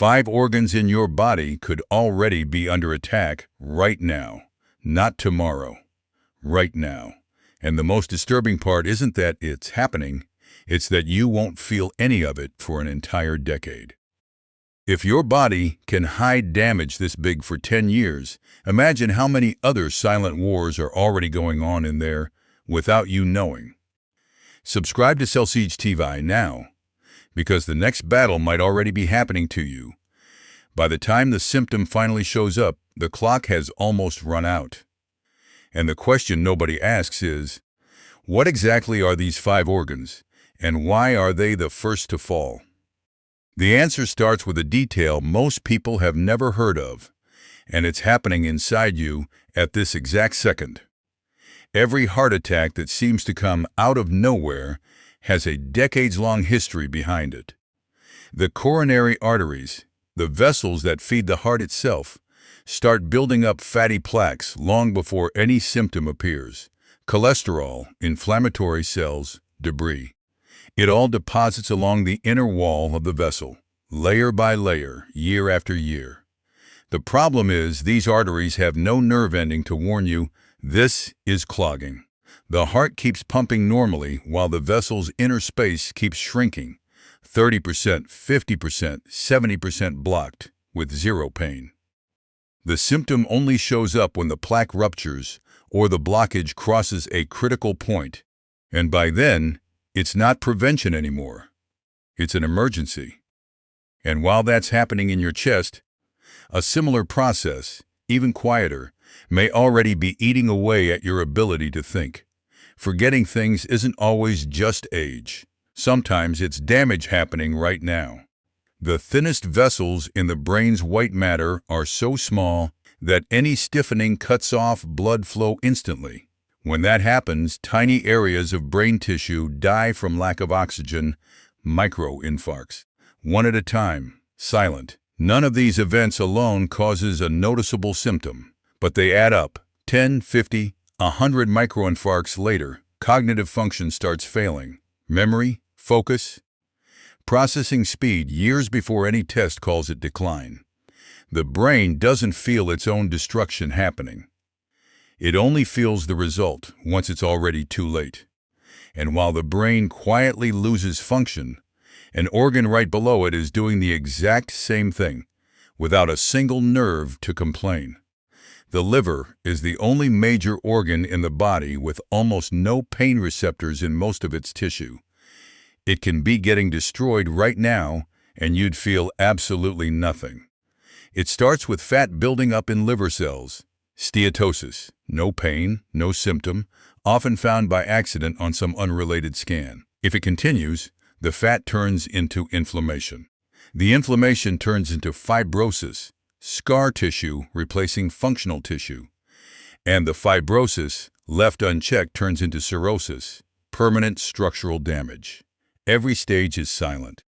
5 organs in your body could already be under attack right now, not tomorrow, right now. And the most disturbing part isn't that it's happening, it's that you won't feel any of it for an entire decade. If your body can hide damage this big for 10 years, imagine how many other silent wars are already going on in there without you knowing. Subscribe to Sabotaged TV now, because the next battle might already be happening to you. By the time the symptom finally shows up, the clock has almost run out. And the question nobody asks is, what exactly are these 5 organs, and why are they the first to fall? The answer starts with a detail most people have never heard of, and it's happening inside you at this exact second. Every heart attack that seems to come out of nowhere has a decades-long history behind it. The coronary arteries, the vessels that feed the heart itself, start building up fatty plaques long before any symptom appears. Cholesterol, inflammatory cells, debris. It all deposits along the inner wall of the vessel, layer by layer, year after year. The problem is these arteries have no nerve ending to warn you this is clogging. The heart keeps pumping normally while the vessel's inner space keeps shrinking, 30%, 50%, 70% blocked, with zero pain. The symptom only shows up when the plaque ruptures or the blockage crosses a critical point, and by then, it's not prevention anymore. It's an emergency. And while that's happening in your chest, a similar process, even quieter, may already be eating away at your ability to think. Forgetting things isn't always just age. Sometimes it's damage happening right now. The thinnest vessels in the brain's white matter are so small that any stiffening cuts off blood flow instantly. When that happens, tiny areas of brain tissue die from lack of oxygen, microinfarcts. One at a time, silent. None of these events alone causes a noticeable symptom, but they add up. 10, 50, 100 microinfarcts later, cognitive function starts failing. Memory, focus, processing speed years before any test calls it decline. The brain doesn't feel its own destruction happening. It only feels the result once it's already too late. And while the brain quietly loses function, an organ right below it is doing the exact same thing, without a single nerve to complain. The liver is the only major organ in the body with almost no pain receptors in most of its tissue. It can be getting destroyed right now, and you'd feel absolutely nothing. It starts with fat building up in liver cells. Steatosis, no pain, no symptom, often found by accident on some unrelated scan. If it continues, the fat turns into inflammation. The inflammation turns into fibrosis, scar tissue replacing functional tissue. And the fibrosis, left unchecked, turns into cirrhosis, permanent structural damage. Every stage is silent.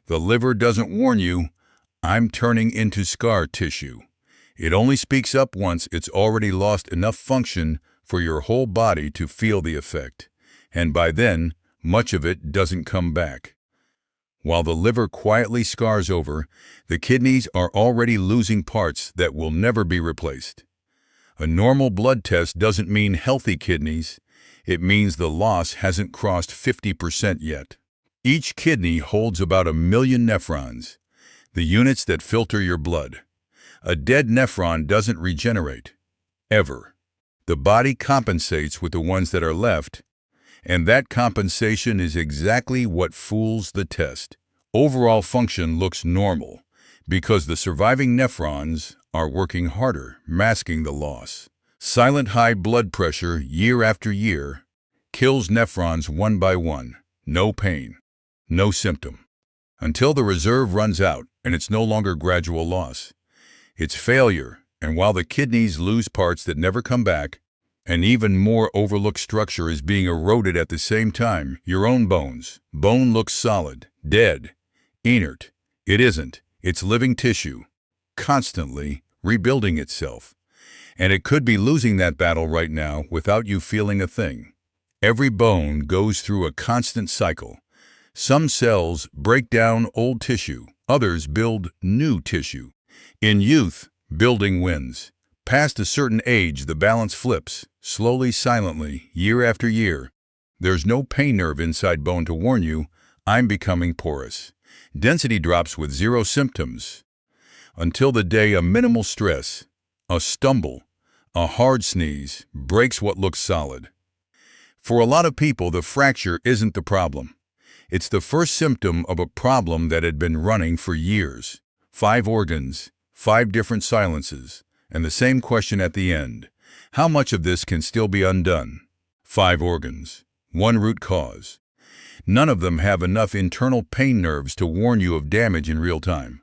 The liver doesn't warn you, I'm turning into scar tissue. It only speaks up once it's already lost enough function for your whole body to feel the effect. And by then, much of it doesn't come back. While the liver quietly scars over, the kidneys are already losing parts that will never be replaced. A normal blood test doesn't mean healthy kidneys. It means the loss hasn't crossed 50% yet. Each kidney holds about 1 million nephrons, the units that filter your blood. A dead nephron doesn't regenerate, ever. The body compensates with the ones that are left, and that compensation is exactly what fools the test. Overall function looks normal because the surviving nephrons are working harder, masking the loss. Silent high blood pressure year after year kills nephrons one by one. No pain, no symptom. Until the reserve runs out and it's no longer gradual loss. It's failure, and while the kidneys lose parts that never come back, an even more overlooked structure is being eroded at the same time, your own bones. Bone looks solid, dead, inert. It isn't. It's living tissue, constantly rebuilding itself. And it could be losing that battle right now without you feeling a thing. Every bone goes through a constant cycle. Some cells break down old tissue. Others build new tissue. In youth, building wins. Past a certain age, the balance flips, slowly, silently, year after year. There's no pain nerve inside bone to warn you, I'm becoming porous. Density drops with zero symptoms. Until the day a minimal stress, a stumble, a hard sneeze breaks what looks solid. For a lot of people, the fracture isn't the problem. It's the first symptom of a problem that had been running for years. 5 organs, 5 different silences, and the same question at the end. How much of this can still be undone? 5 organs, 1 root cause. None of them have enough internal pain nerves to warn you of damage in real time.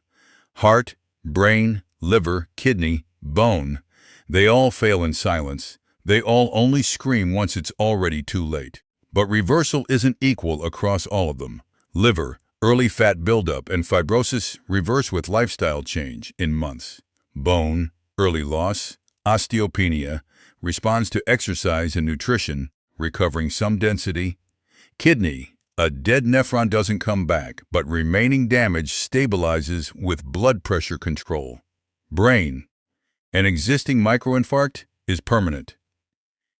Heart, brain, liver, kidney, bone, they all fail in silence. They all only scream once it's already too late. But reversal isn't equal across all of them. Liver, early fat buildup and fibrosis reverse with lifestyle change in months. Bone, early loss, osteopenia, responds to exercise and nutrition, recovering some density. Kidney, a dead nephron doesn't come back, but remaining damage stabilizes with blood pressure control. Brain, an existing microinfarct is permanent.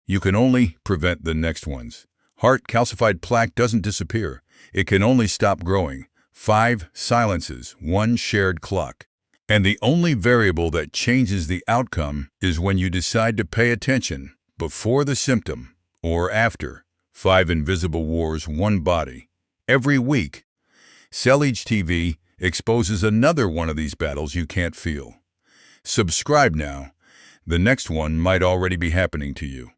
You can only prevent the next ones. Heart, calcified plaque doesn't disappear. It can only stop growing. 5 silences, 1 shared clock. And the only variable that changes the outcome is when you decide to pay attention, before the symptom or after. 5 invisible wars, 1 body. Every week, Sabotaged TV exposes another one of these battles you can't feel. Subscribe now. The next one might already be happening to you.